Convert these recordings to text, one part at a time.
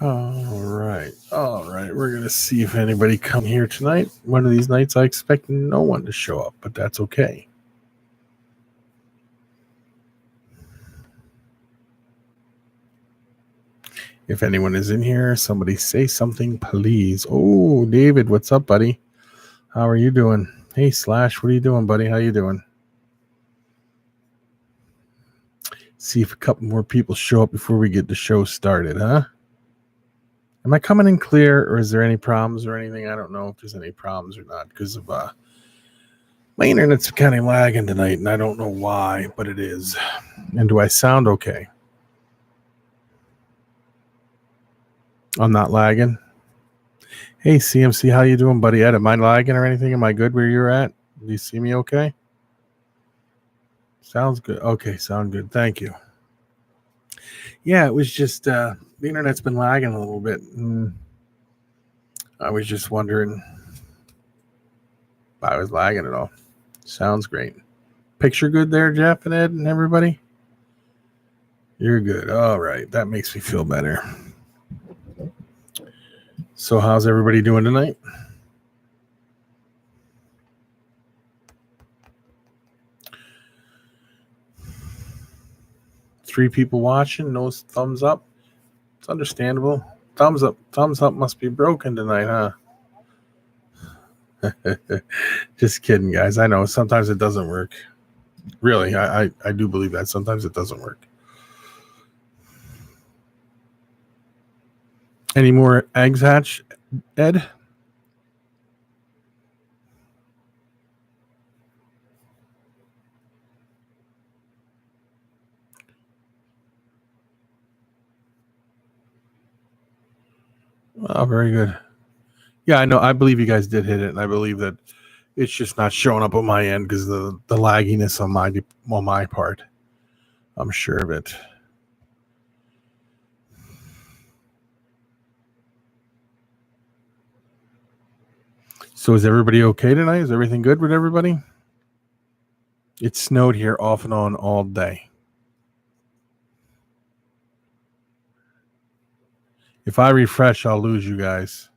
All right. We're going to see if anybody come here tonight. One of these nights I expect no one to show up, but that's okay. If anyone is in here, somebody say something, please. Oh, David, what's up, buddy? How are you doing? Hey, Slash, what are you doing, buddy? How you doing? See if a couple more people show up before we get the show started, huh? Am I coming in clear, or is there any problems or anything? I don't know if there's any problems or not because of my internet's kind of lagging tonight, and I don't know why, but it is. And do I sound okay? I'm not lagging. Hey, CMC, how you doing, buddy? Ed, am I lagging or anything? Am I good where you're at? Do you see me okay? Sounds good. Okay, sound good. Thank you. Yeah, it was just the internet's been lagging a little bit. And I was just wondering if I was lagging at all. Sounds great. Picture good there, Jeff and Ed and everybody? You're good. All right. That makes me feel better. So how's everybody doing tonight? Three people watching, no thumbs up. It's understandable. Thumbs up must be broken tonight, huh? Just kidding, guys. I know sometimes it doesn't work. Really, I do believe that sometimes it doesn't work. Any more eggs hatch, Ed? Oh, very good. Yeah, I know. I believe you guys did hit it, and I believe that it's just not showing up on my end because the lagginess on my part. I'm sure of it. So is everybody okay tonight? Is everything good with everybody? It snowed here off and on all day. If I refresh, I'll lose you guys.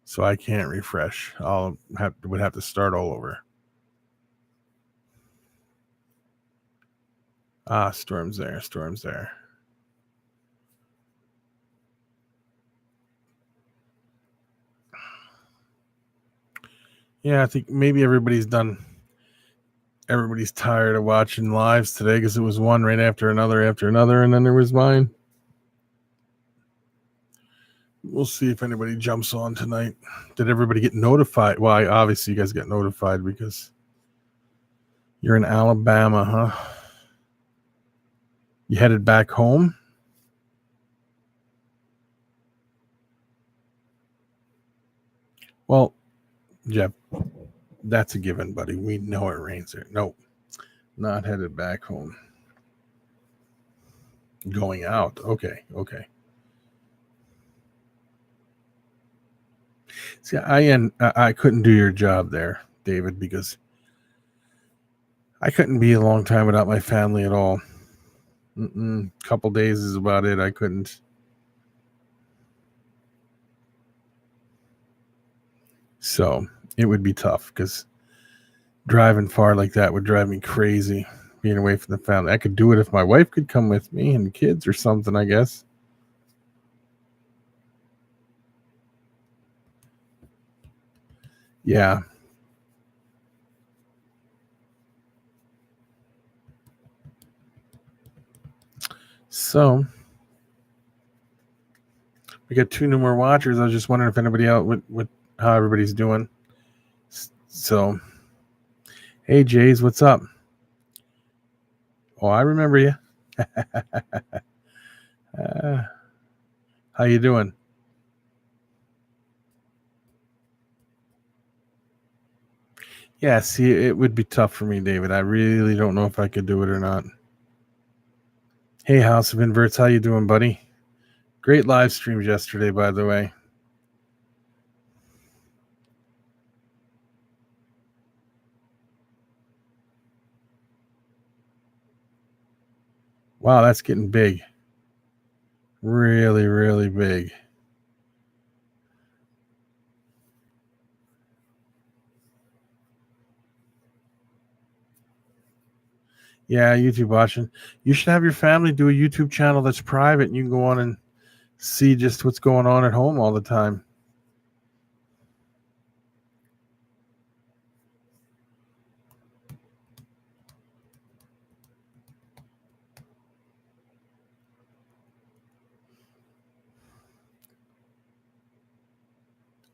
So I can't refresh. Would have to start all over. Ah, storm's there. Yeah, I think maybe everybody's done. Everybody's tired of watching lives today because it was one right after another, and then there was mine. We'll see if anybody jumps on tonight. Did everybody get notified? Well, obviously you guys get notified because you're in Alabama, huh? You headed back home? Well, Jeff, that's a given, buddy. We know it rains there. Nope, not headed back home. Going out. Okay. See, I couldn't do your job there, David, because I couldn't be a long time without my family at all. Couple days is about it. I couldn't. So it would be tough because driving far like that would drive me crazy. Being away from the family, I could do it if my wife could come with me and kids or something, I guess. Yeah. So we got 2 new more watchers. I was just wondering if anybody else, what how everybody's doing. So, hey Jays, what's up? Oh, I remember you. How you doing? Yeah, see, it would be tough for me, David. I really don't know if I could do it or not. Hey, House of Inverts, how you doing, buddy? Great live streams yesterday, by the way. Wow, that's getting big. Really, really big. Yeah, YouTube watching. You should have your family do a YouTube channel that's private, and you can go on and see just what's going on at home all the time.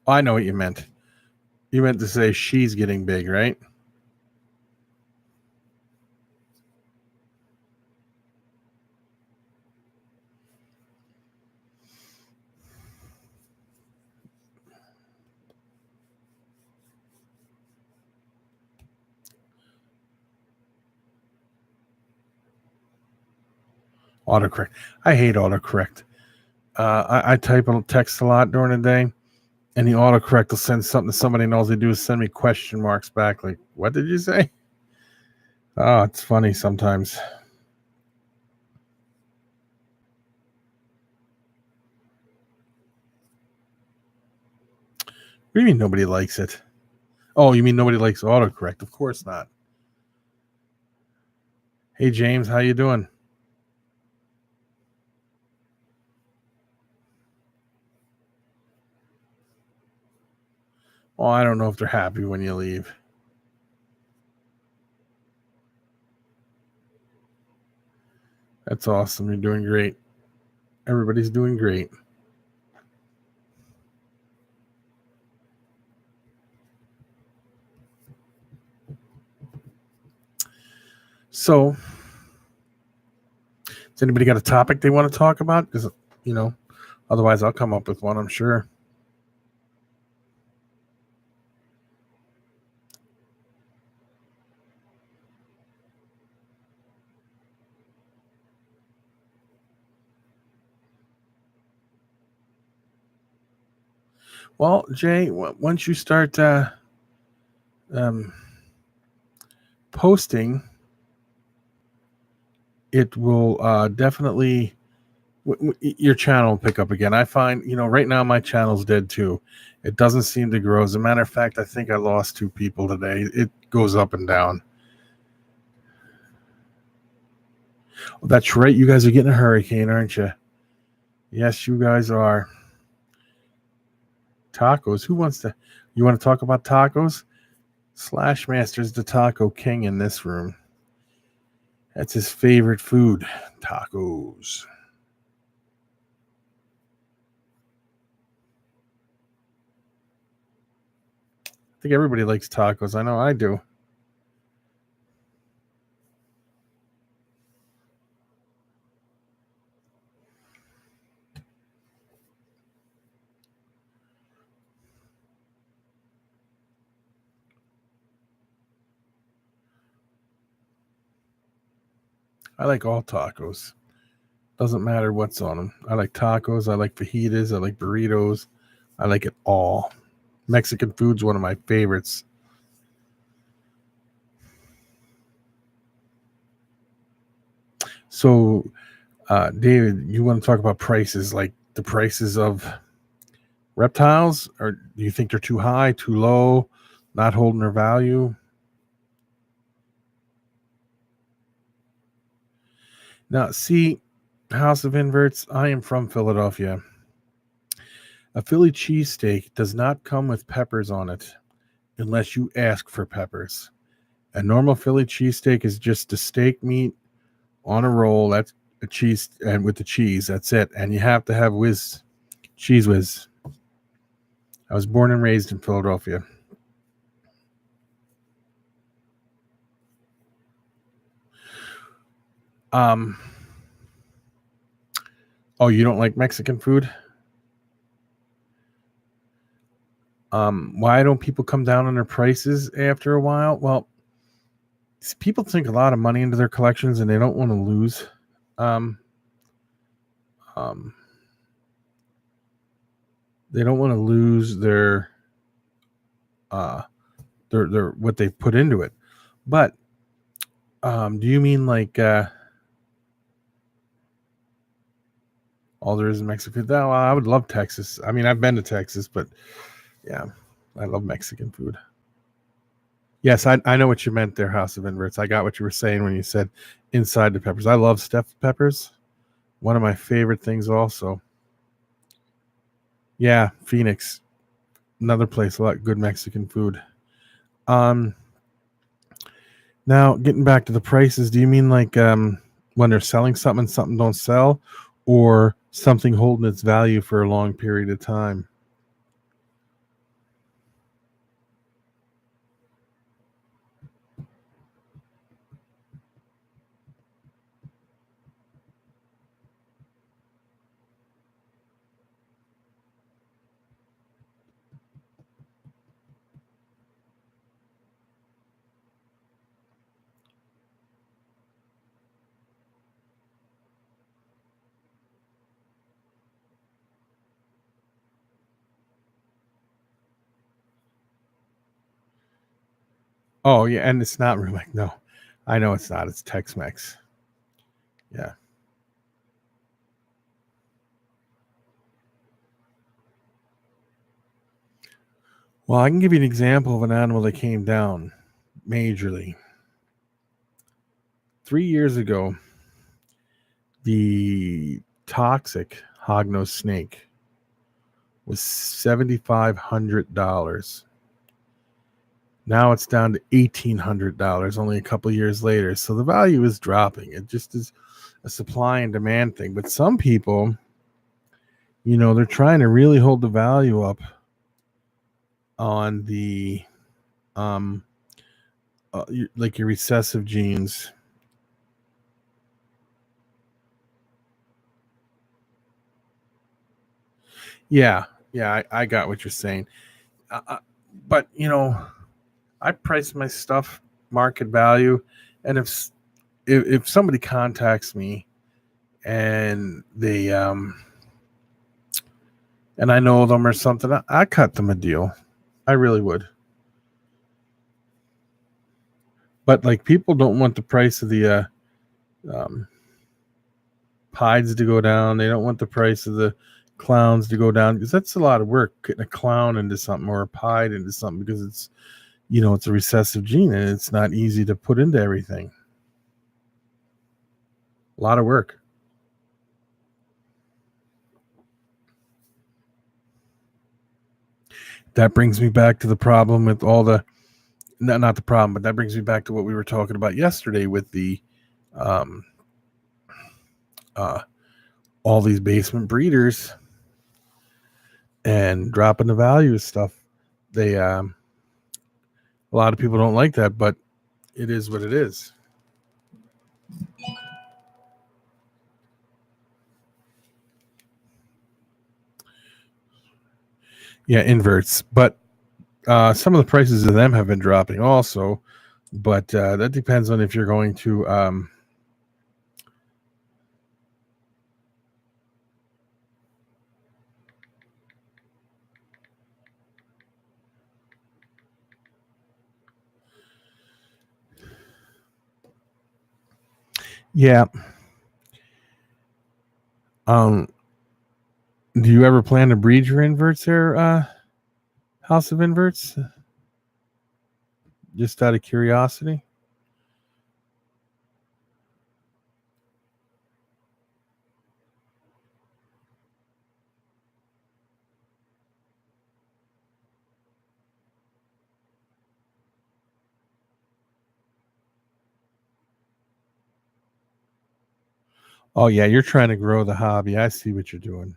I know what you meant. You meant to say she's getting big, right? Autocorrect. I hate autocorrect. I type a text a lot during the day, and the autocorrect will send something to somebody, and all they do is send me question marks back. Like, what did you say? Oh, it's funny sometimes. What do you mean nobody likes it? Oh, you mean nobody likes autocorrect? Of course not. Hey, James, how you doing? Oh, I don't know if they're happy when you leave. That's awesome. You're doing great. Everybody's doing great. So, has anybody got a topic they want to talk about? Because, otherwise I'll come up with one, I'm sure. Well, Jay, once you start posting, it will definitely your channel will pick up again. I find, right now my channel's dead too. It doesn't seem to grow. As a matter of fact, I think I lost 2 people today. It goes up and down. Oh, that's right. You guys are getting a hurricane, aren't you? Yes, you guys are. Tacos. Who wants to? You want to talk about tacos? Slash Master's the taco king in this room. That's his favorite food, tacos. I think everybody likes tacos. I know I do. I like all tacos. Doesn't matter what's on them. I like tacos. I like fajitas. I like burritos. I like it all. Mexican food's one of my favorites. So, David, you want to talk about prices, like the prices of reptiles, or do you think they're too high, too low, not holding their value? Now, see, House of Inverts, I am from Philadelphia. A Philly cheesesteak does not come with peppers on it unless you ask for peppers. A normal Philly cheesesteak is just the steak meat on a roll. That's a cheese, and with the cheese, that's it. And you have to have cheese whiz. I was born and raised in Philadelphia. Oh, you don't like Mexican food? Why don't people come down on their prices after a while? Well, people sink a lot of money into their collections and they don't want to lose. They don't want to lose their what they put into it. But do you mean like all there is in Mexican food. Oh, I would love Texas. I mean, I've been to Texas, but yeah, I love Mexican food. Yes, I know what you meant there, House of Inverts. I got what you were saying when you said inside the peppers. I love stuffed peppers. One of my favorite things also. Yeah, Phoenix. Another place, a lot of good Mexican food. Um, Now getting back to the prices, do you mean like when they're selling something and something don't sell, or something holding its value for a long period of time? Oh yeah, and it's not really no. I know it's not. It's Tex-Mex. Yeah. Well, I can give you an example of an animal that came down majorly. 3 years ago, the toxic hognose snake was $7,500. Now it's down to $1,800 only a couple years later. So the value is dropping. It just is a supply and demand thing. But some people, they're trying to really hold the value up on the um like your recessive genes. Yeah, I got what you're saying. But I price my stuff market value, and if somebody contacts me and they and I know them or something, I cut them a deal. I really would. But like people don't want the price of the um, pieds to go down. They don't want the price of the clowns to go down because that's a lot of work getting a clown into something or a pied into something because it's a recessive gene and it's not easy to put into everything. A lot of work. That brings me back to the problem with all the not the problem, but that brings me back to what we were talking about yesterday with the um, uh, all these basement breeders and dropping the value of stuff. They a lot of people don't like that, but it is what it is. Yeah, inverts, but some of the prices of them have been dropping also, but that depends on if you're going to yeah. um do you ever plan to breed your inverts there, House of Inverts? Just out of curiosity. Oh yeah, you're trying to grow the hobby. I see what you're doing.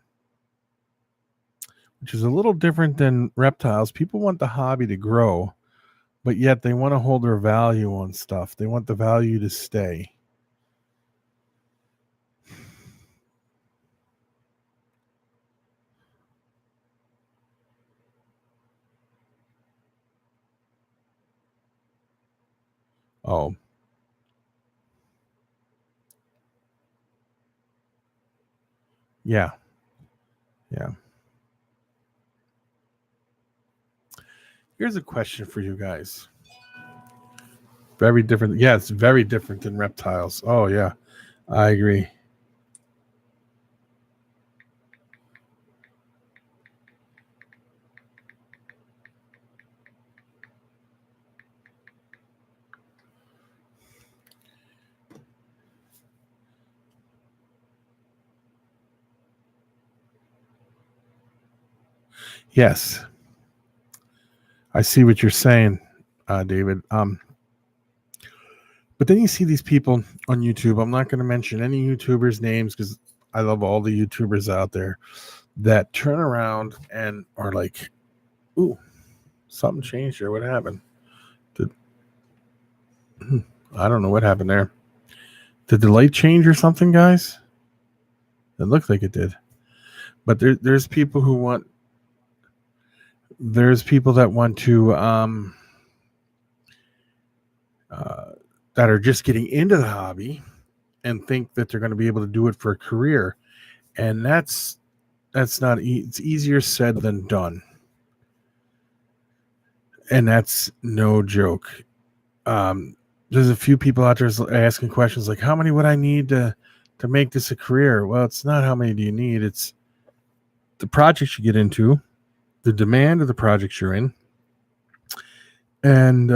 Which is a little different than reptiles. People want the hobby to grow, but yet they want to hold their value on stuff. They want the value to stay. Oh, yeah. Yeah. Here's a question for you guys. Very different. Yeah, it's very different than reptiles. Oh, yeah. I agree. Yes, I see what you're saying, David. But then you see these people on YouTube. I'm not going to mention any YouTubers' names because I love all the YouTubers out there that turn around and are like, "Ooh, something changed here. What happened? Did I don't know what happened there? Did the light change or something, guys? It looked like it did." But there's people who want. There's people that want to that are just getting into the hobby and think that they're going to be able to do it for a career, and that's not. It's easier said than done, and that's no joke. There's a few people out there asking questions like, "How many would I need to make this a career?" Well, it's not how many do you need. It's the projects you get into, the demand of the projects you're in, and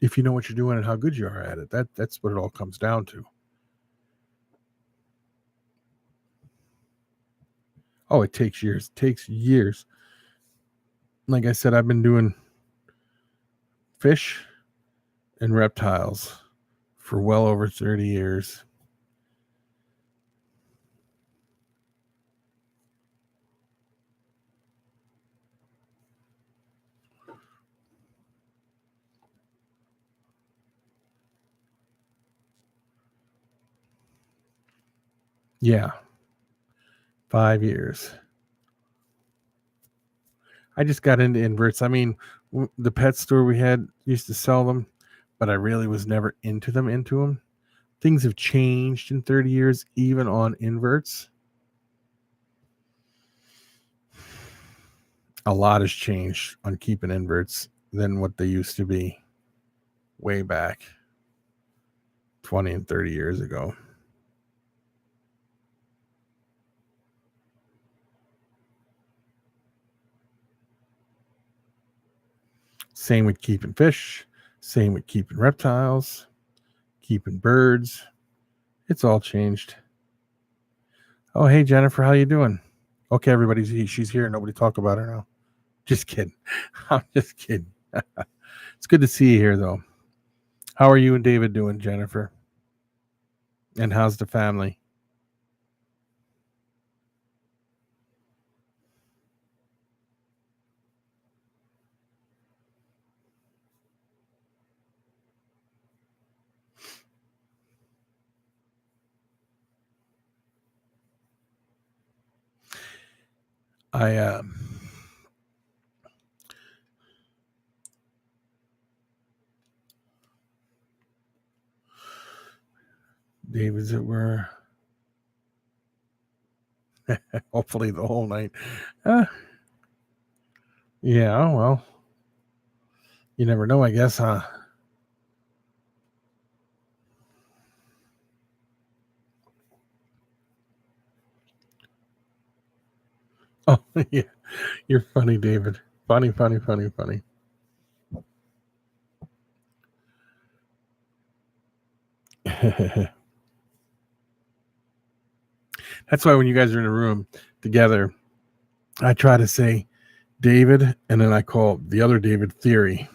if you know what you're doing and how good you are at it. That's what it all comes down to. Oh, it takes years. It takes years. Like I said, I've been doing fish and reptiles for well over 30 years. Yeah, 5 years. I just got into inverts. I mean, the pet store we had used to sell them, but I really was never into them. Things have changed in 30 years, even on inverts. A lot has changed on keeping inverts than what they used to be way back 20 and 30 years ago. Same with keeping fish, same with keeping reptiles, keeping birds. It's all changed. Oh, hey, Jennifer, how you doing? Okay, everybody, she's here. Nobody talk about her now. Just kidding. I'm just kidding. It's good to see you here, though. How are you and David doing, Jennifer? And how's the family? I David's at work. Hopefully the whole night. Yeah, well, you never know, I guess, huh? Oh, yeah. You're funny, David. Funny, funny, funny, funny. That's why when you guys are in a room together, I try to say David, and then I call the other David Theory.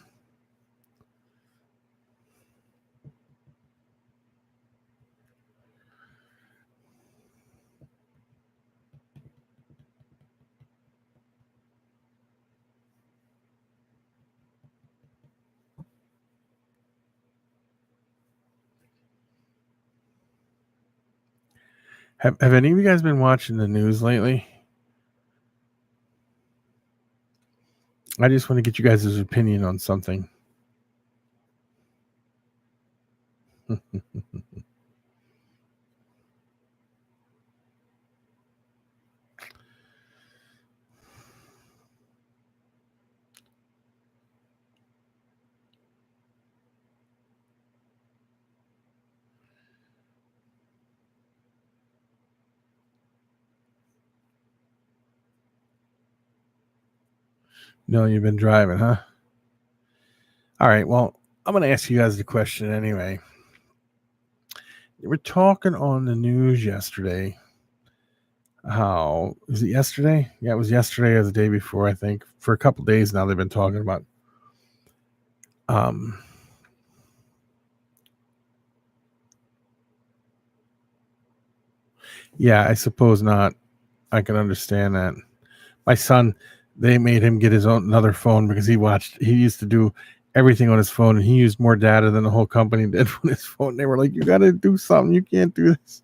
Have any of you guys been watching the news lately? I just want to get you guys' opinion on something. No, you've been driving, huh? All right. Well, I'm going to ask you guys the question anyway. You were talking on the news yesterday how is it yesterday? Yeah, it was yesterday or the day before, I think. For a couple days now they've been talking about um yeah, I suppose not. I can understand that. My son, they made him get his own another phone because he used to do everything on his phone and he used more data than the whole company did on his phone. They were like, you gotta do something, you can't do this.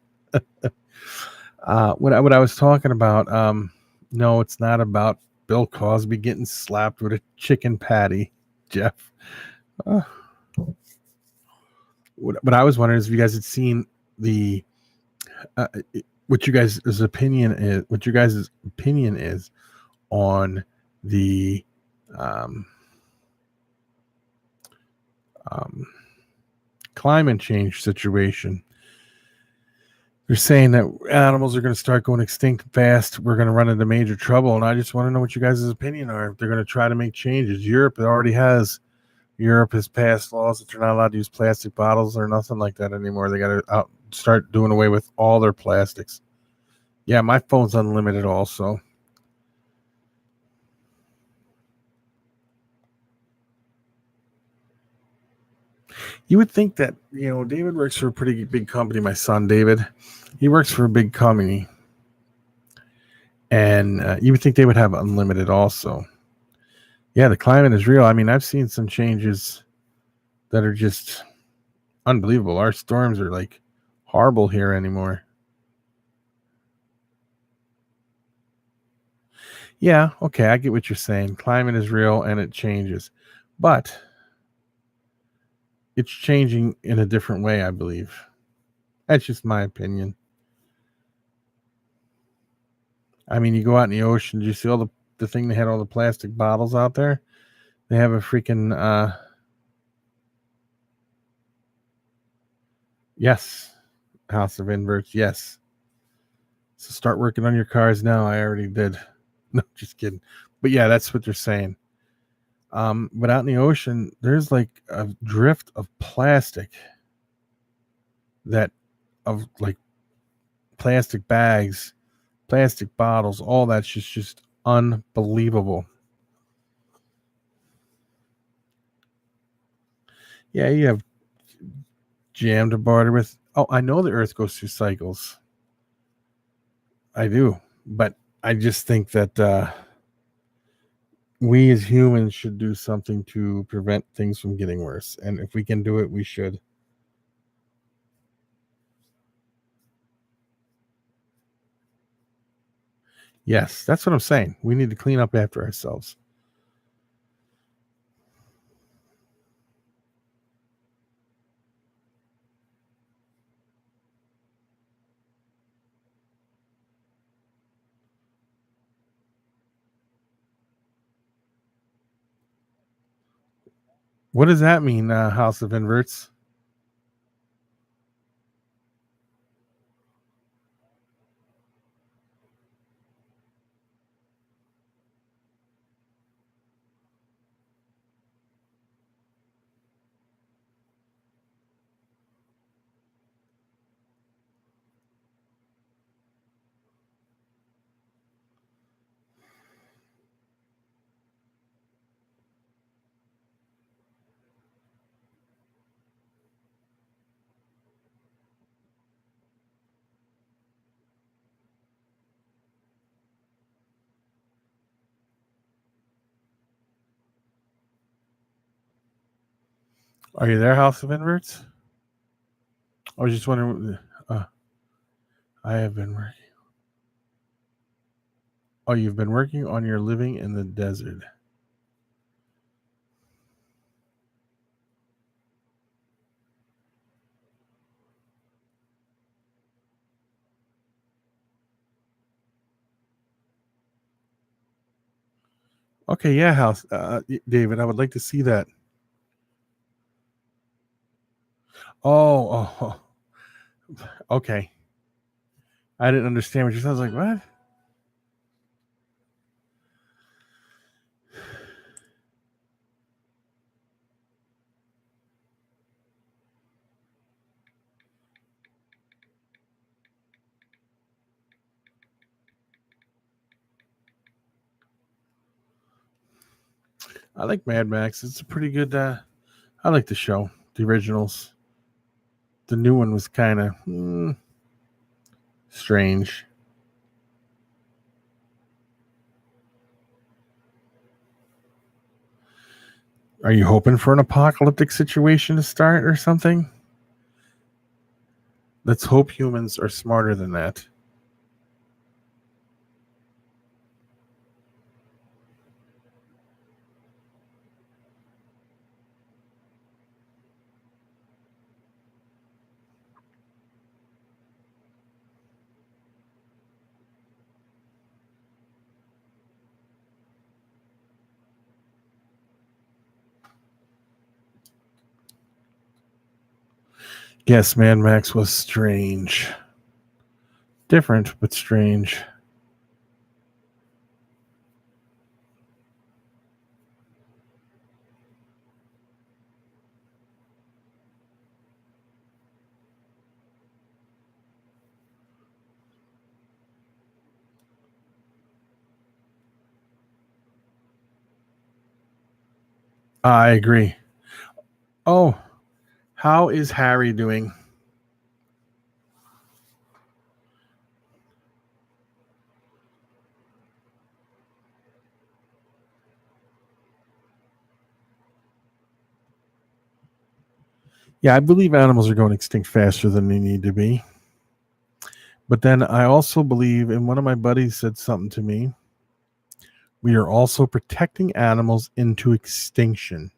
What I was talking about, no, it's not about Bill Cosby getting slapped with a chicken patty, Jeff. Uh, what I was wondering is if you guys had seen the uh, what your guys' opinion is on the um, um, climate change situation. They're saying that animals are going to start going extinct fast. We're going to run into major trouble, and I just want to know what you guys' opinion are. If they're going to try to make changes, Europe has passed laws that they're not allowed to use plastic bottles or nothing like that anymore. They got to start doing away with all their plastics. Yeah, my phone's unlimited also. You would think that, David works for a pretty big company. My son, David, he works for a big company. And you would think they would have unlimited also. Yeah, the climate is real. I mean, I've seen some changes that are just unbelievable. Our storms are like horrible here anymore. Yeah, okay, I get what you're saying. Climate is real and it changes. But it's changing in a different way, I believe. That's just my opinion. I mean, you go out in the ocean, do you see all the thing they had all the plastic bottles out there? They have a freaking yes, House of Inverts, yes. So start working on your cars now. I already did. No, just kidding. But yeah, that's what they're saying. But out in the ocean, there's like a drift of plastic that of like plastic bags, plastic bottles, all that's just unbelievable. Yeah, you have jam to barter with. Oh, I know the earth goes through cycles. I do. But I just think that we as humans should do something to prevent things from getting worse. And if we can do it, we should. Yes, that's what I'm saying. We need to clean up after ourselves. What does that mean, House of Inverts? Are you there, House of Inverts? I was just wondering. I have been working. Oh, you've been working on your living in the desert. Okay, yeah, House David, I would like to see that. Oh, okay. I didn't understand what you said. I was like, what? I like Mad Max. It's a pretty good. I like the show, the originals. The new one was kind of strange. Are you hoping for an apocalyptic situation to start or something? Let's hope humans are smarter than that. Yes, Mad Max was strange. Different, but strange. I agree. Oh, how is Harry doing? Yeah, I believe animals are going extinct faster than they need to be. But then I also believe, and one of my buddies said something to me, we are also protecting animals into extinction.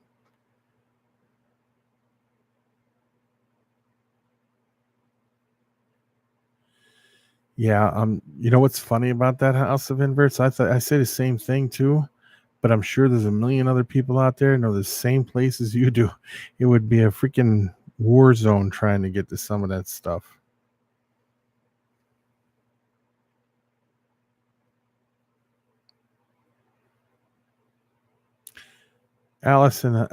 Yeah, you know what's funny about that house of inverts? I say the same thing too, but I'm sure there's a million other people out there know the same place as you do. It would be a freaking war zone trying to get to some of that stuff. Allison,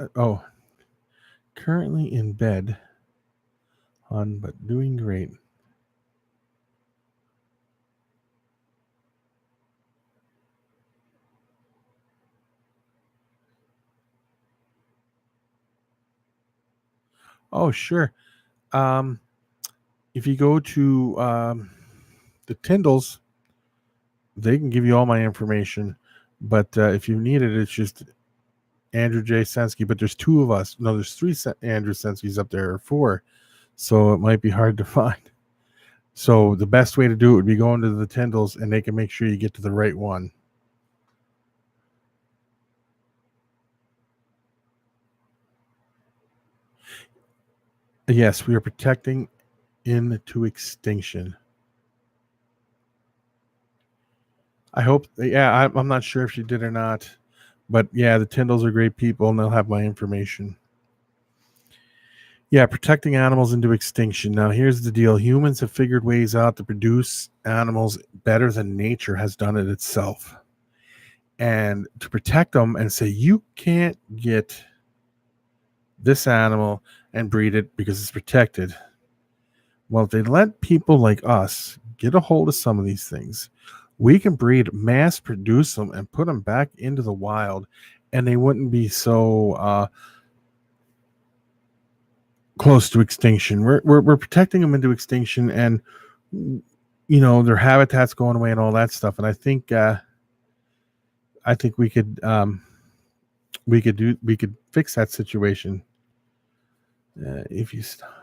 currently in bed, but doing great. Oh, sure. Um, if you go to the Tyndalls, they can give you all my information. But if you need it, it's just Andrew J. Sensky. But there's two of us. No, there's three Andrew Senskys up there, or four. So it might be hard to find. So the best way to do it would be going to the Tyndalls, and they can make sure you get to the right one. Yes, we are protecting into extinction. I hope. Yeah, I'm not sure if she did or not, but yeah, the Tyndalls are great people, and they'll have my information. Yeah, protecting animals into extinction. Now, here's the deal: humans have figured ways out to produce animals better than nature has done it itself, and to protect them and say you can't get this animal and breed it because it's protected. Well, if they let people like us get a hold of some of these things, we can breed, mass produce them, and put them back into the wild, and they wouldn't be so close to extinction. We're protecting them into extinction, and their habitat's going away and all that stuff. And I think we could fix that situation if you stop.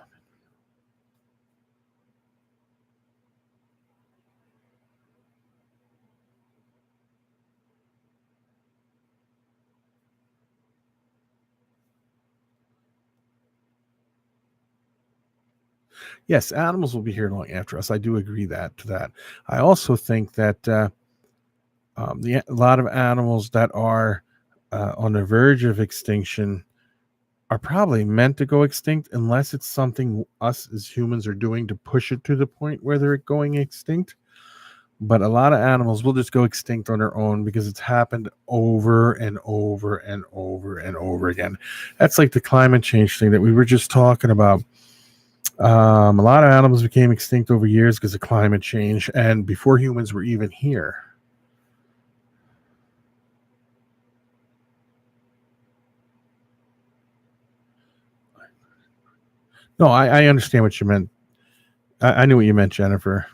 Yes, animals will be here long after us. I do agree to that. I also think that a lot of animals that are on the verge of extinction are probably meant to go extinct unless it's something us as humans are doing to push it to the point where they're going extinct. But a lot of animals will just go extinct on their own because it's happened over and over and over and over again. That's like the climate change thing that we were just talking about. A lot of animals became extinct over years because of climate change and before humans were even here. No, I understand what you meant. I knew what you meant, Jennifer.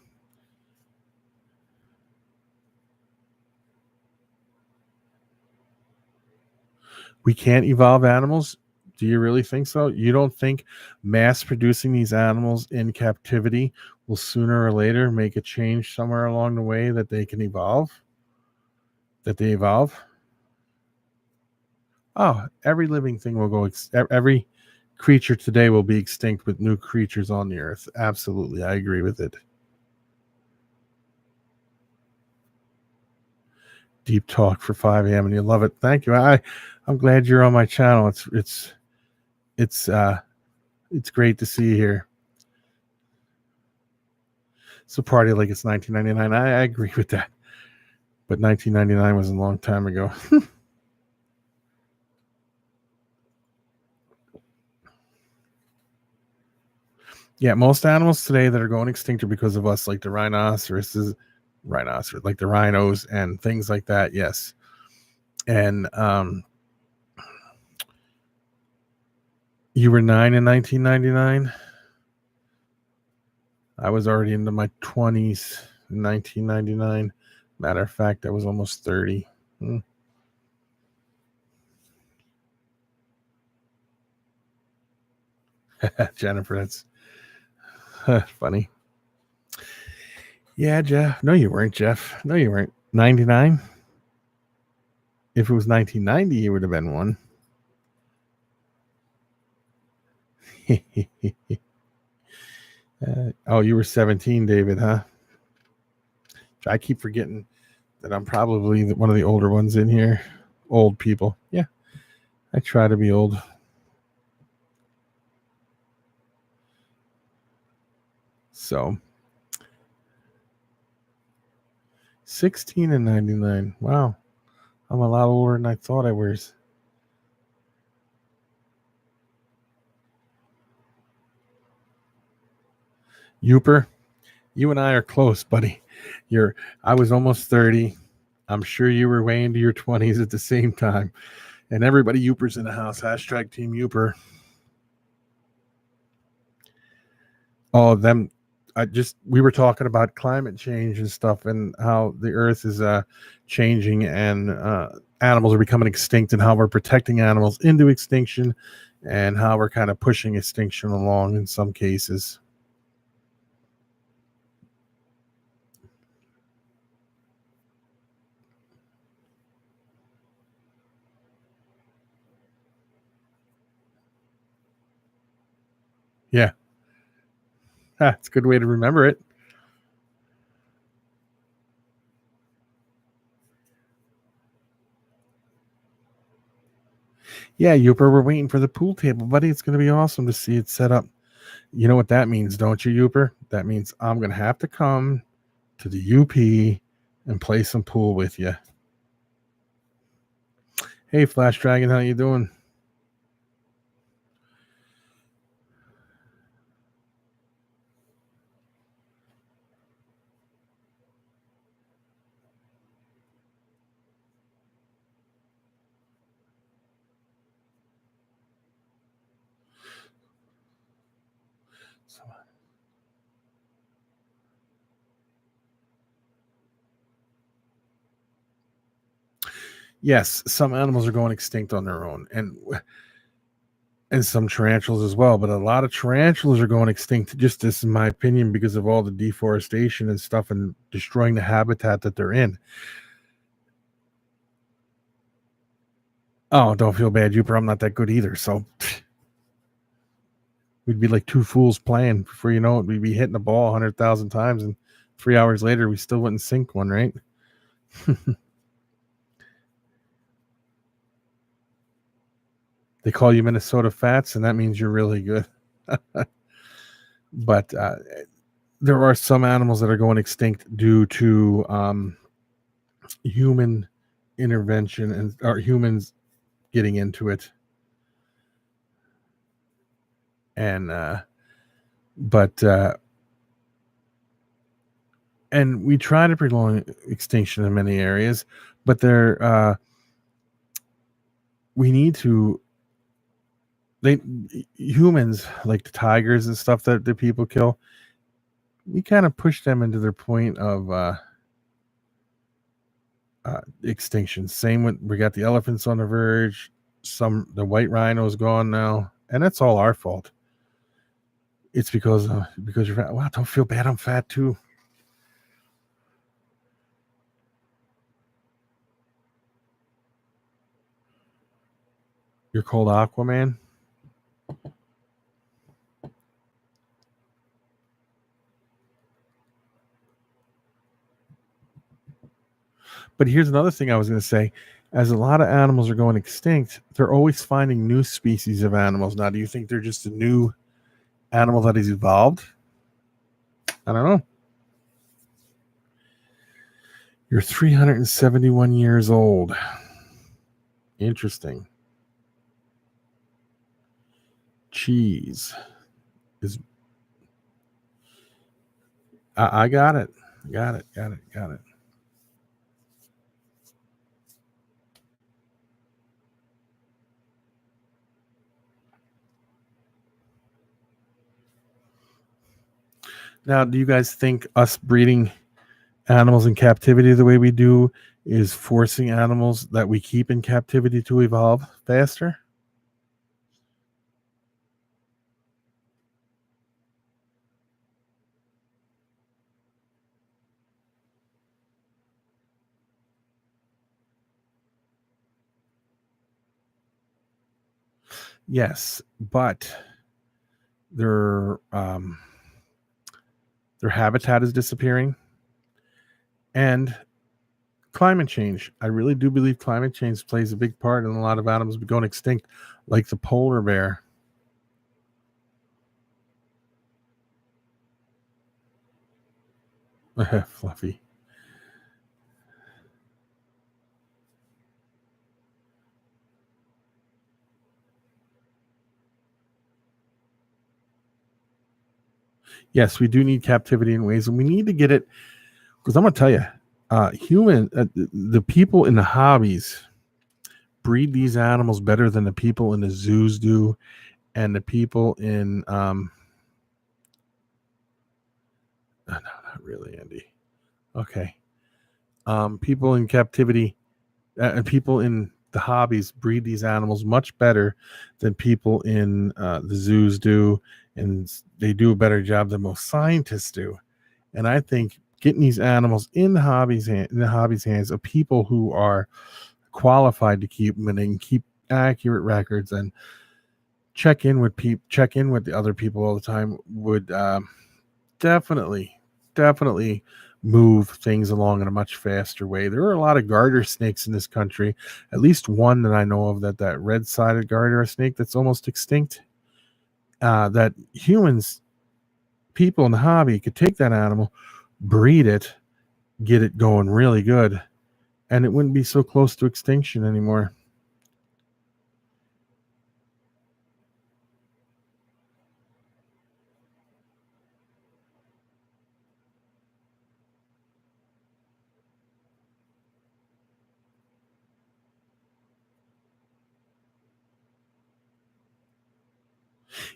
We can't evolve animals? Do you really think so? You don't think mass producing these animals in captivity will sooner or later make a change somewhere along the way that they can evolve? That they evolve? Oh, every living thing will go. Every creature today will be extinct with new creatures on the earth. Absolutely, I agree with it. Deep talk for 5 a.m. and you love it. Thank you. I'm glad you're on my channel. It's great to see you here. So party like it's 1999. I agree with that. But 1999 was a long time ago. Yeah, most animals today that are going extinct are because of us, like the rhinoceros, like the rhinos and things like that. Yes. And you were 9 in 1999. I was already into my 20s in 1999. Matter of fact, I was almost 30. Jennifer, that's funny. Yeah, Jeff. No, you weren't, Jeff. No, you weren't. 99? If it was 1990, you would have been one. Oh, you were 17, David, huh? I keep forgetting that I'm probably one of the older ones in here. Old people. Yeah, I try to be old. So, 16 and 99. Wow. I'm a lot older than I thought I was. Youper, you and I are close, buddy. I was almost 30. I'm sure you were way into your 20s at the same time. And everybody Youpers in the house. Hashtag Team Youper. Oh, them. We were talking about climate change and stuff and how the earth is changing and animals are becoming extinct and how we're protecting animals into extinction and how we're kind of pushing extinction along in some cases. Yeah. It's a good way to remember it. Yeah, Youper, we're waiting for the pool table, buddy. It's going to be awesome to see it set up. You know what that means, don't you, Youper? That means I'm going to have to come to the UP and play some pool with you. Hey, Flash Dragon, how you doing? Yes, some animals are going extinct on their own, and some tarantulas as well. But a lot of tarantulas are going extinct, just this is my opinion, because of all the deforestation and stuff and destroying the habitat that they're in. Oh, don't feel bad, Jupiter. I'm not that good either. So we'd be like two fools playing. Before you know it, we'd be hitting the ball 100,000 times, and 3 hours later, we still wouldn't sink one, right? They call you Minnesota Fats, and that means you're really good. But there are some animals that are going extinct due to human intervention and or humans getting into it. And and we try to prolong extinction in many areas, but we need to they humans like the tigers and stuff that the people kill. We kind of push them into their point of extinction. Same with we got the elephants on the verge. The white rhino's gone now, and that's all our fault. It's because you're fat. Wow, don't feel bad. I'm fat too. You're called Aquaman. But here's another thing I was going to say. As a lot of animals are going extinct, they're always finding new species of animals. Now, do you think they're just a new animal that has evolved? I don't know. You're 371 years old. Interesting. Cheese is. I got it. Got it. Now, do you guys think us breeding animals in captivity the way we do is forcing animals that we keep in captivity to evolve faster? Yes, but their habitat is disappearing, and climate change. I really do believe climate change plays a big part in a lot of animals going extinct, like the polar bear. Fluffy. Yes, we do need captivity in ways, and we need to get it because I'm going to tell you, the people in the hobbies breed these animals better than the people in the zoos do, and the people in no, not really, Andy. Okay, people in captivity and people in the hobbies breed these animals much better than people in the zoos do, and they do a better job than most scientists do. And I think getting these animals in the hobbies hands of people who are qualified to keep them and they can keep accurate records and check in with the other people all the time would definitely move things along in a much faster way. There are a lot of garter snakes in this country, at least one that I know of, that red-sided garter snake that's almost extinct, that people in the hobby could take that animal, breed it, get it going really good, and it wouldn't be so close to extinction anymore.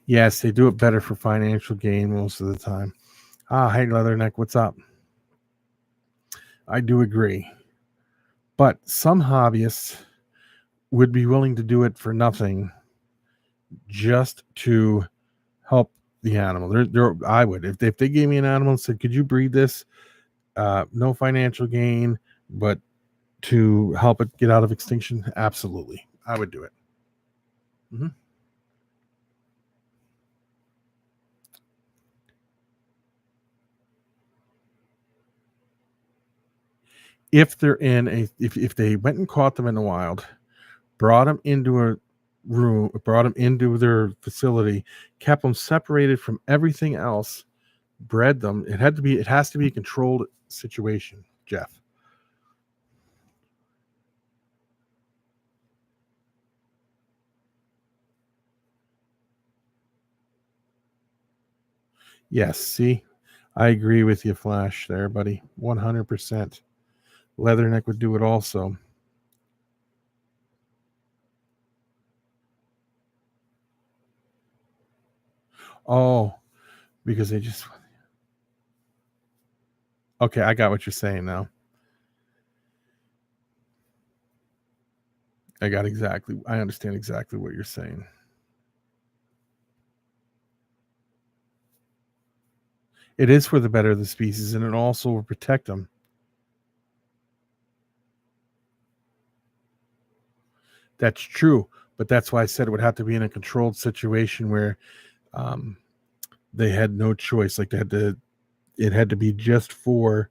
Yes, they do it better for financial gain most of the time. Hey, Leatherneck, what's up? I do agree. But some hobbyists would be willing to do it for nothing just to help the animal. I would. If they gave me an animal and said, could you breed this? No financial gain, but to help it get out of extinction, absolutely. I would do it. Mm-hmm. If they're if they went and caught them in the wild, brought them into a room, brought them into their facility, kept them separated from everything else, bred them. It has to be a controlled situation, Jeff. Yes, see, I agree with you, Flash, there, buddy. 100%. Leatherneck would do it also. Oh, because they just. Okay, I got what you're saying now. I understand exactly what you're saying. It is for the better of the species, and it also will protect them. That's true, but that's why I said it would have to be in a controlled situation where um, they had no choice. Like it had to be just for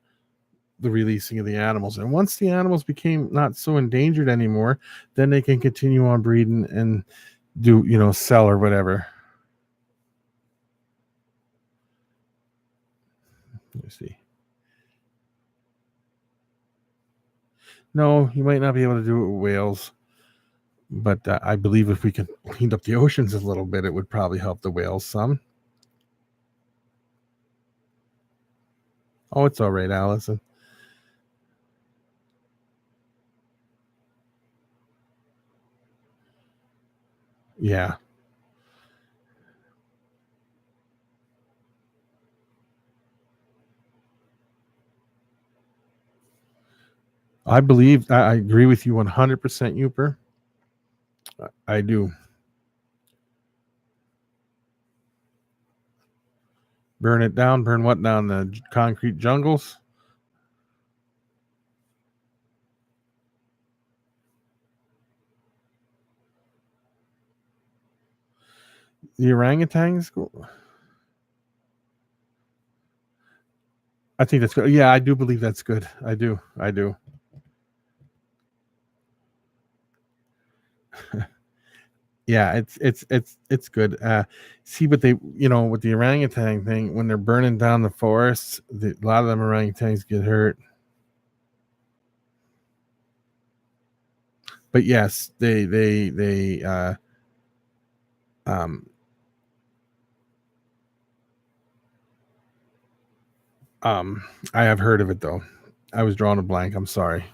the releasing of the animals. And once the animals became not so endangered anymore, then they can continue on breeding and do, sell or whatever. Let me see. No, you might not be able to do it with whales, but I believe if we can clean up the oceans a little bit, it would probably help the whales some. Oh, it's all right, Allison. Yeah. I agree with you 100%, Uper. I do. Burn it down. Burn what down? The concrete jungles? The orangutans? I think that's good. Yeah, I do believe that's good. I do. Yeah, it's good. See, but they, with the orangutan thing, when they're burning down the forests, a lot of them orangutans get hurt. But yes, they um um I have heard of it though. I was drawing a blank. I'm sorry.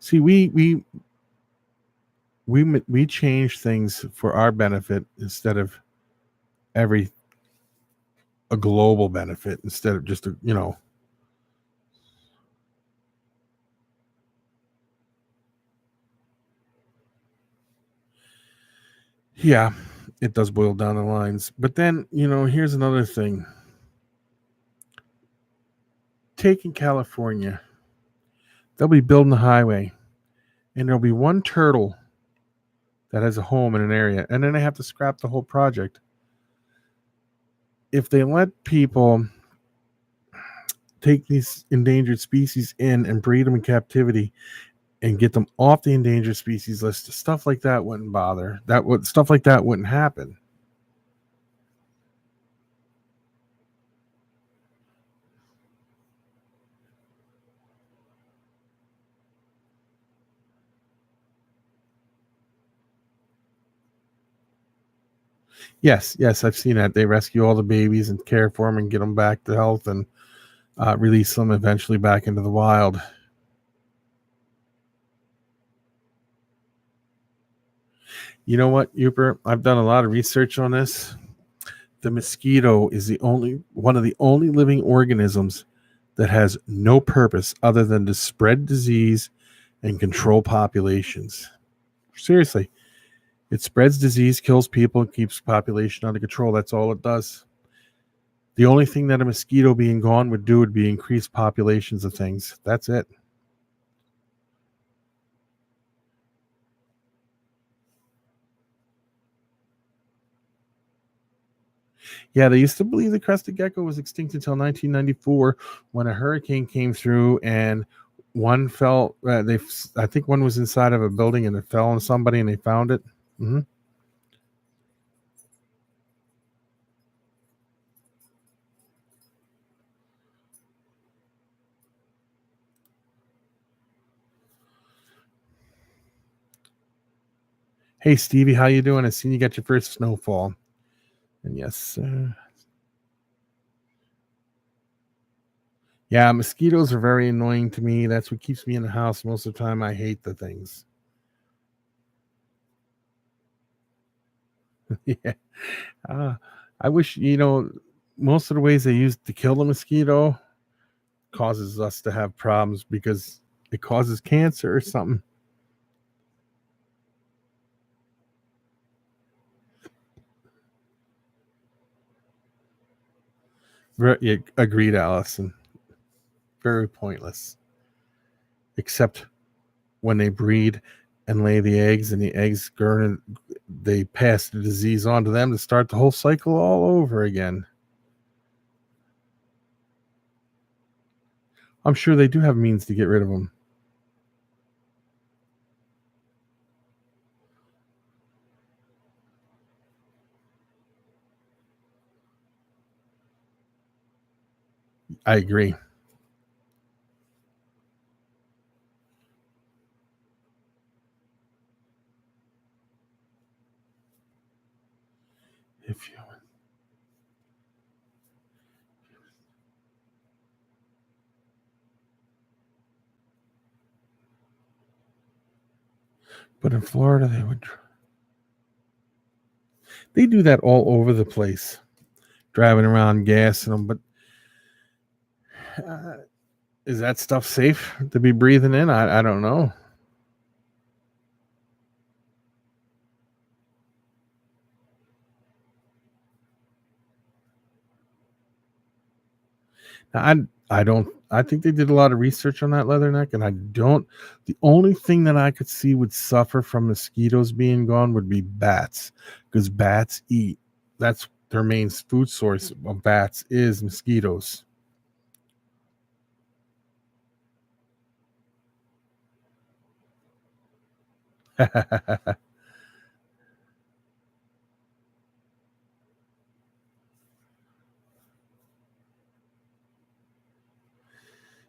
See, we change things for our benefit instead of every a global benefit instead of just yeah, it does boil down the lines. But then, here's another thing. Taking California, they'll be building the highway, and there'll be one turtle that has a home in an area, and then they have to scrap the whole project. If they let people take these endangered species in and breed them in captivity and get them off the endangered species list, stuff like that wouldn't bother. Stuff like that wouldn't happen. Yes, I've seen that. They rescue all the babies and care for them and get them back to health and release them eventually back into the wild. You know what, Uper? I've done a lot of research on this. The mosquito is one of the only living organisms that has no purpose other than to spread disease and control populations. Seriously, it spreads disease, kills people, and keeps population under control. That's all it does. The only thing that a mosquito being gone would do would be increase populations of things. That's it. Yeah, they used to believe the crested gecko was extinct until 1994 when a hurricane came through and one fell. I think one was inside of a building and it fell on somebody and they found it. Mm-hmm. Hey Stevie, how you doing? I seen you got your first snowfall. And yes, Yeah, mosquitoes are very annoying to me. That's what keeps me in the house most of the time. I hate the things. Yeah. Uh, I wish, most of the ways they use to kill the mosquito causes us to have problems because it causes cancer or something. Yeah, agreed, Allison. Very pointless. Except when they breed and lay the eggs, and the eggs they pass the disease on to them to start the whole cycle all over again. I'm sure they do have means to get rid of them. I agree. If you, but in Florida, they do that all over the place, driving around gassing them. But uh, is that stuff safe to be breathing in? I don't know. I I don't. I think they did a lot of research on that leatherneck, and I don't. The only thing that I could see would suffer from mosquitoes being gone would be bats, because bats eat. That's their main food source of bats is mosquitoes.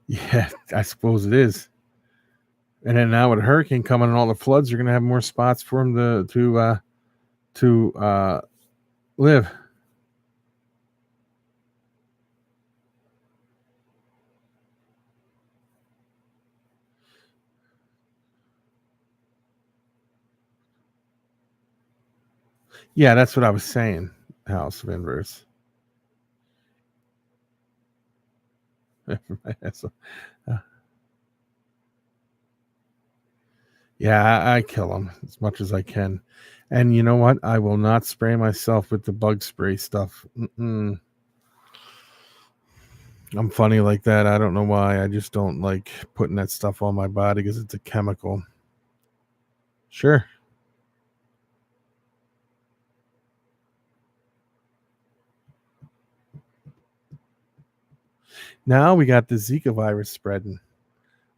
Yeah, I suppose it is. And then now with a hurricane coming and all the floods, you're going to have more spots for them to live. Yeah, that's what I was saying. House of Inverse. So, uh, yeah, I kill them as much as I can. And you know what? I will not spray myself with the bug spray stuff. Mm-mm. I'm funny like that. I don't know why. I just don't like putting that stuff on my body because it's a chemical. Sure. Now we got the Zika virus spreading.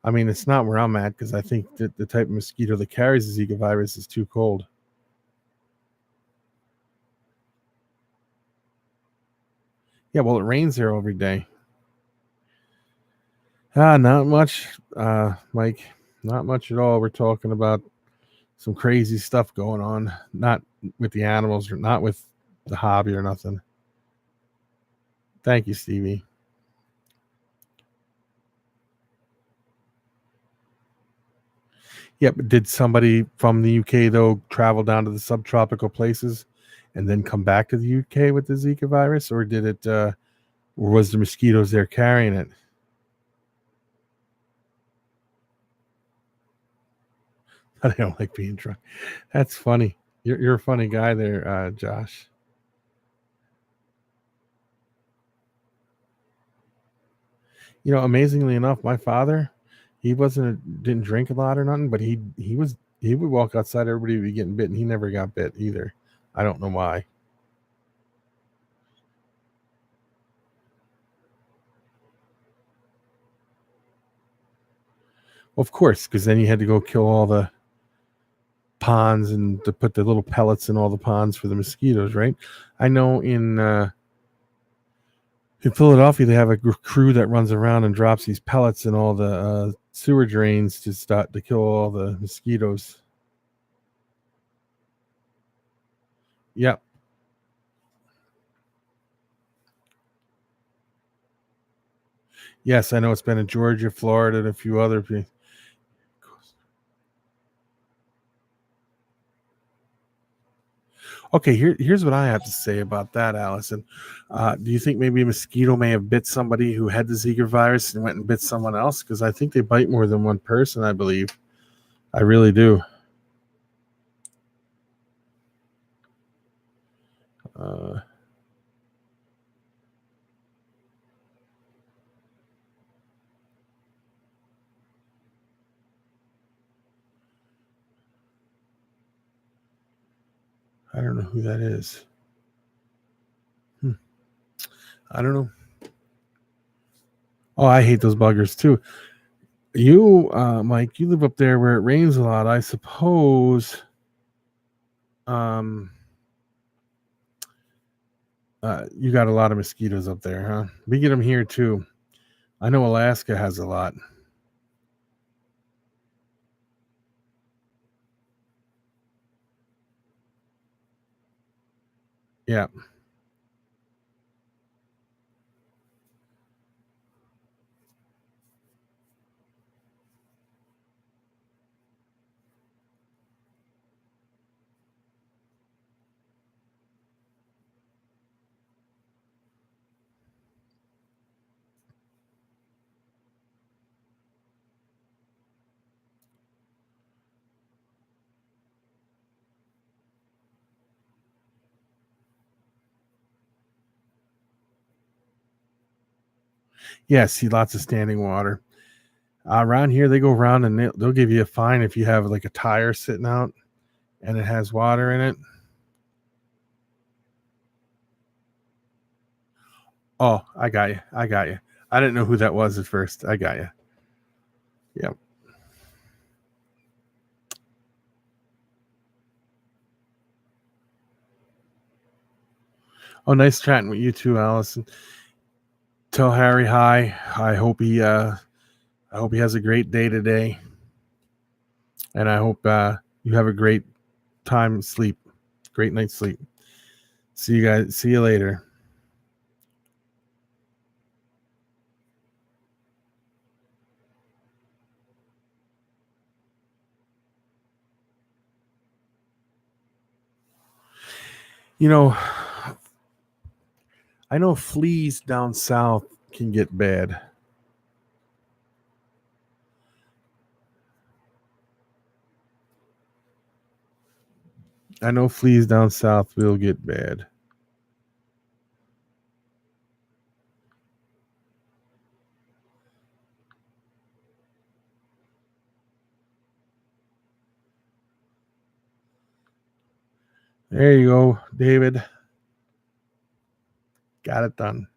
I mean, it's not where I'm at because I think that the type of mosquito that carries the Zika virus is too cold. Yeah, well, it rains there every day. Not much, Mike. Not much at all. We're talking about some crazy stuff going on. Not with the animals, or not with the hobby or nothing. Thank you, Stevie. Yeah, but did somebody from the UK though travel down to the subtropical places and then come back to the UK with the Zika virus, or did it? Or was the mosquitoes there carrying it? I don't like being drunk. That's funny. You're a funny guy there, Josh. Amazingly enough, my father, he didn't drink a lot or nothing, but he would walk outside, everybody would be getting bitten. He never got bit either. I don't know why. Well, of course, because then you had to go kill all the ponds and to put the little pellets in all the ponds for the mosquitoes, right? I know in Philadelphia they have a crew that runs around and drops these pellets in all the sewer drains to start to kill all the mosquitoes. Yep. Yes, I know it's been in Georgia, Florida, and a few other places. Okay, here's what I have to say about that, Allison. Do you think maybe a mosquito may have bit somebody who had the Zika virus and went and bit someone else? Because I think they bite more than one person, I believe. I really do. Uh, I don't know who that is. I don't know. Oh, I hate those buggers too. You, Mike, you live up there where it rains a lot. I suppose. Um, you got a lot of mosquitoes up there, huh? We get them here too. I know Alaska has a lot. Yeah. Yeah, see lots of standing water. Around here, they go around and they'll give you a fine if you have like a tire sitting out and it has water in it. Oh, I got you. I got you. I didn't know who that was at first. I got you. Yep. Oh, nice chatting with you too, Allison. Tell Harry hi. I hope he has a great day today, and I hope you have a great time sleep, great night's sleep. See you guys. See you later. You know, I know fleas down south can get bad. I know fleas down south will get bad. There you go, David. Got it done.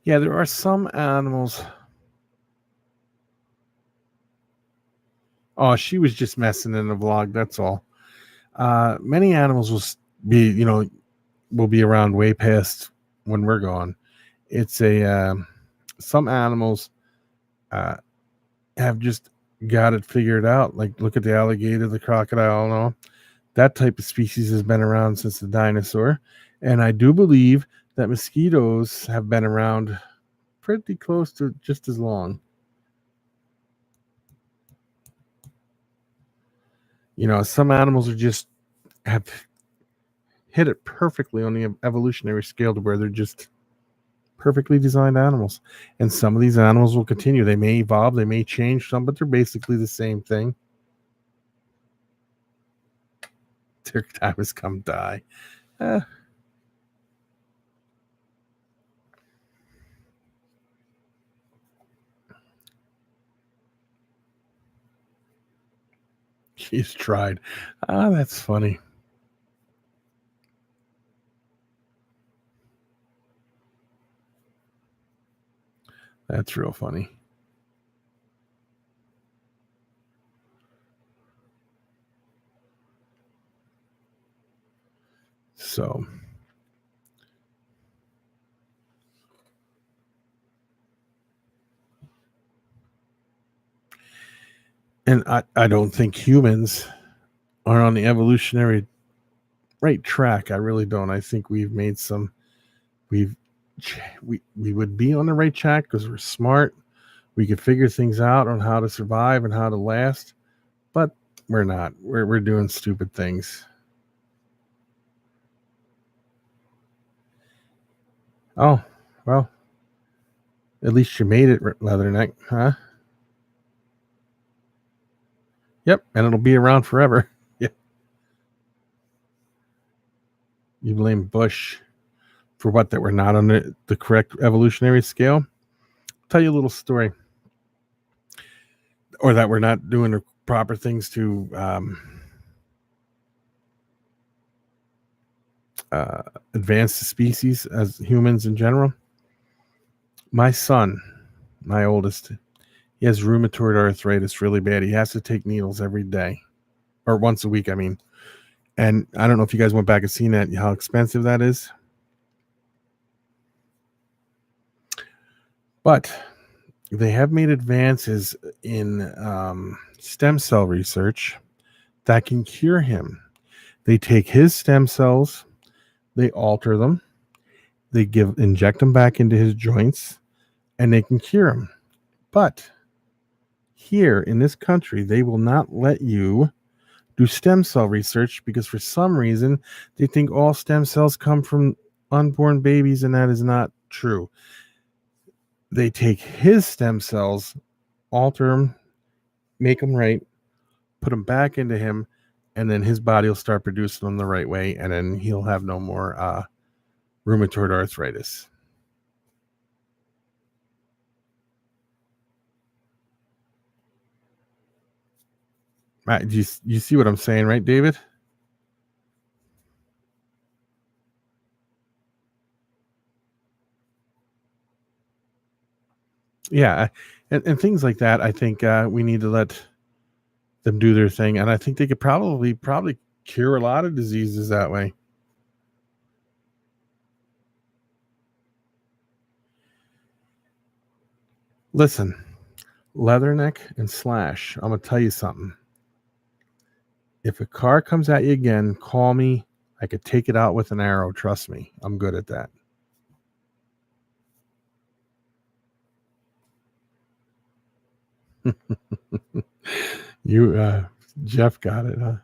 Yeah, there are some animals. Oh, she was just messing in the vlog. That's all. Many animals will be, will be around way past when we're gone. It's a some animals uh, have just got it figured out. Like look at the alligator, the crocodile, and all that type of species has been around since the dinosaur. And I do believe that mosquitoes have been around pretty close to just as long. Some animals are just have hit it perfectly on the evolutionary scale to where they're just perfectly designed animals. And some of these animals will continue. They may evolve, they may change some, but they're basically the same thing. Their time has come, die. Eh, she's tried. That's funny. That's real funny. So, And I don't think humans are on the evolutionary right track. I really don't. I think we've made some, we've, we would be on the right track because we're smart. We could figure things out on how to survive and how to last, but we're not. We're doing stupid things. Oh, well, at least you made it, Leatherneck, huh? Yep, and it'll be around forever. Yeah. You blame Bush for what? That we're not on the correct evolutionary scale? I'll tell you a little story. Or that we're not doing the proper things to advance the species as humans in general. My son, my oldest, he has rheumatoid arthritis really bad. He has to take needles every day, or once a week, I mean. And I don't know if you guys went back and seen that, how expensive that is. But they have made advances in stem cell research that can cure him. They take his stem cells, they alter them, they inject them back into his joints, and they can cure him. But here in this country, they will not let you do stem cell research because for some reason they think all stem cells come from unborn babies, and that is not true. They take his stem cells, alter them, make them right, put them back into him, and then his body will start producing them the right way, and then he'll have no more rheumatoid arthritis. Right, you see what I'm saying, right, David? Yeah, and things like that. I think we need to let them do their thing, and I think they could probably cure a lot of diseases that way. Listen, Leatherneck and Slash, I'm gonna tell you something. If a car comes at you again, call me. I could take it out with an arrow. Trust me, I'm good at that. You, Jeff, got it, huh?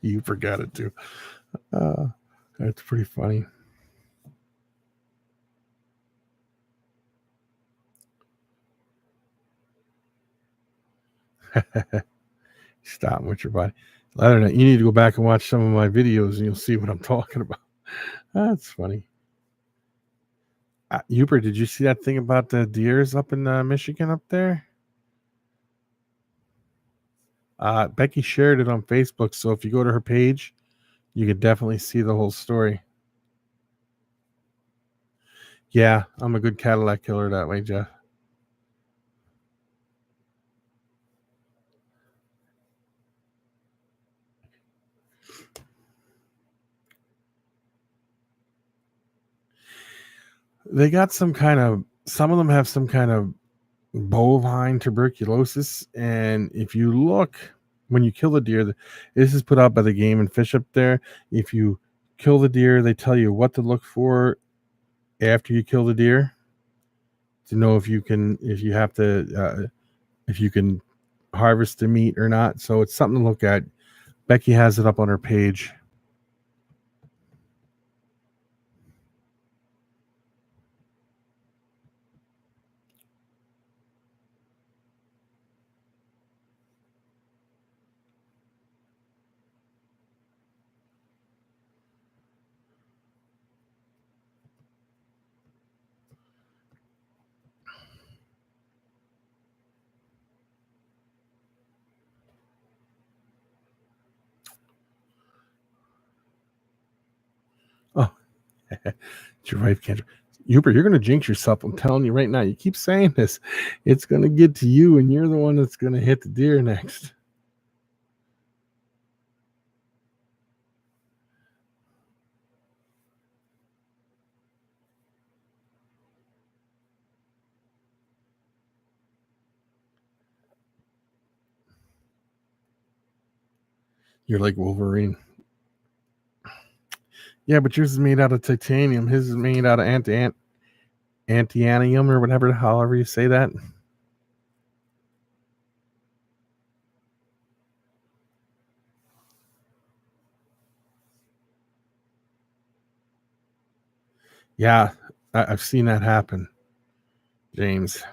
You forgot it too. Uh, that's pretty funny. Stop with your body. Leatherneck, you need to go back and watch some of my videos, and you'll see what I'm talking about. That's funny. Hubert, did you see that thing about the deers up in Michigan up there? Becky shared it on Facebook, so if you go to her page, you could definitely see the whole story. Yeah, I'm a good Cadillac killer that way, Jeff. They got some of them have some kind of bovine tuberculosis. And if you look, when you kill the deer, this is put out by the Game and Fish up there. If you kill the deer, they tell you what to look for after you kill the deer to know if you can harvest the meat or not. So it's something to look at. Becky has it up on her page. Oh, your wife can't. Hubert, you're going to jinx yourself. I'm telling you right now. You keep saying this. It's going to get to you, and you're the one that's going to hit the deer next. You're like Wolverine. Yeah, but yours is made out of titanium. His is made out of antianium or whatever, however you say that. Yeah, I've seen that happen, James.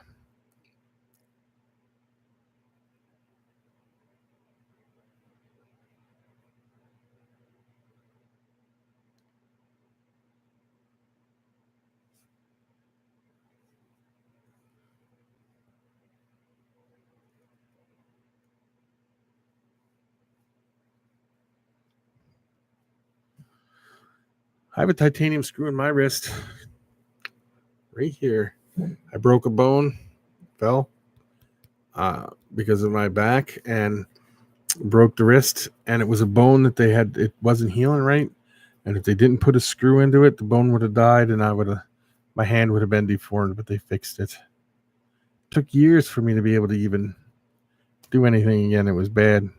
I have a titanium screw in my wrist right here. I broke a bone, fell because of my back, and broke the wrist. And it was a bone that it wasn't healing right. And if they didn't put a screw into it, the bone would have died, and my hand would have been deformed. But they fixed it. It took years for me to be able to even do anything again. It was bad.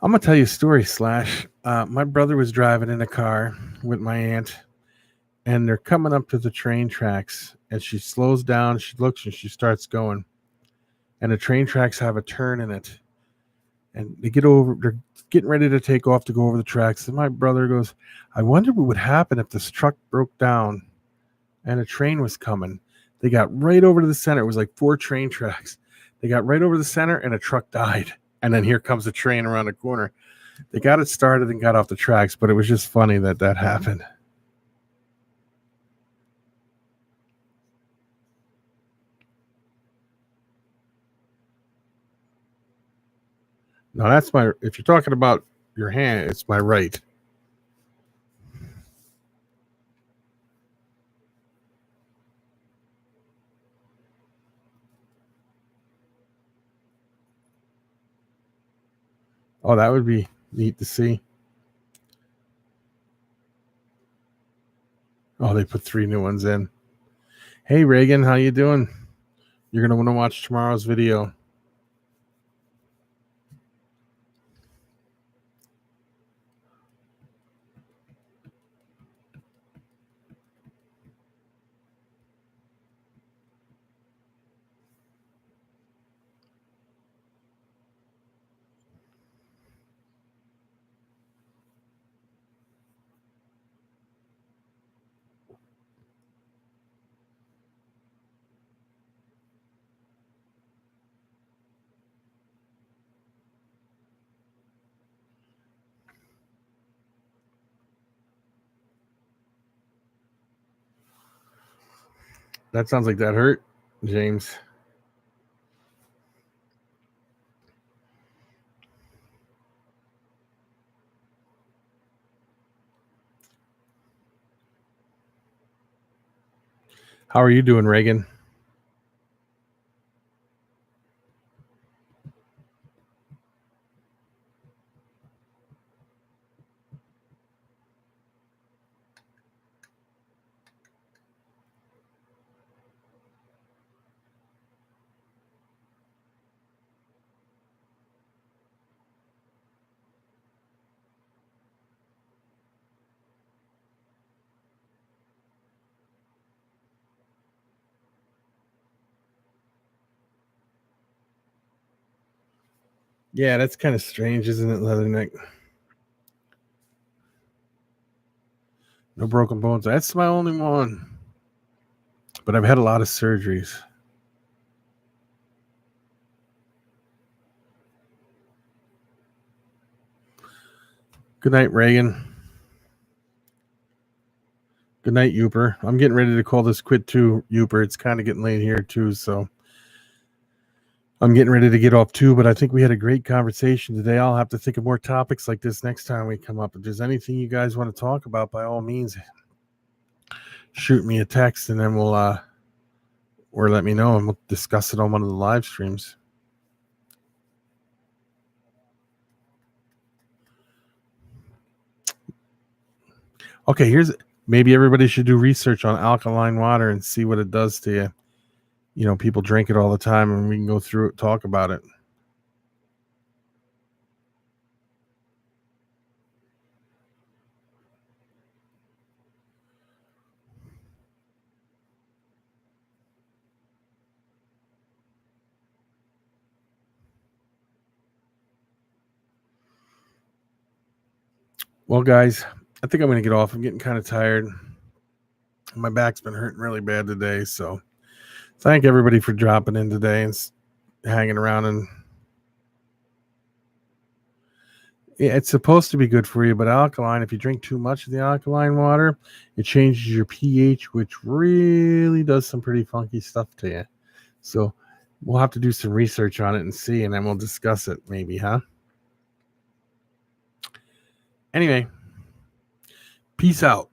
I'm gonna tell you a story, Slash. My brother was driving in a car with my aunt, and they're coming up to the train tracks, and she slows down, she looks, and she starts going. And the train tracks have a turn in it, and they're getting ready to take off to go over the tracks. And my brother goes, I wonder what would happen if this truck broke down and a train was coming. They got right over to the center. It was like 4 train tracks. They got right over the center, and a truck died. And then here comes the train around the corner. They got it started and got off the tracks, but it was just funny that happened. No, if you're talking about your hand, it's my right. Oh, that would be neat to see. Oh, they put 3 new ones in. Hey, Reagan, how you doing? You're going to want to watch tomorrow's video. That sounds like that hurt, James. How are you doing, Reagan? Yeah, that's kind of strange, isn't it, Leatherneck? No broken bones. That's my only one. But I've had a lot of surgeries. Good night, Reagan. Good night, Uper. I'm getting ready to call this quit too, Uper. It's kind of getting late here too, so I'm getting ready to get off too. But I think we had a great conversation today. I'll have to think of more topics like this next time we come up. If there's anything you guys want to talk about, by all means, shoot me a text, and then or let me know, and we'll discuss it on one of the live streams. Okay, maybe everybody should do research on alkaline water and see what it does to you. people drink it all the time, and we can go through it, talk about it. Well, guys, I think I'm going to get off. I'm getting kind of tired. My back's been hurting really bad today. So thank everybody for dropping in today and hanging around. And it's supposed to be good for you, but alkaline, if you drink too much of the alkaline water, it changes your pH, which really does some pretty funky stuff to you. So we'll have to do some research on it and see, and then we'll discuss it maybe, huh? Anyway, peace out.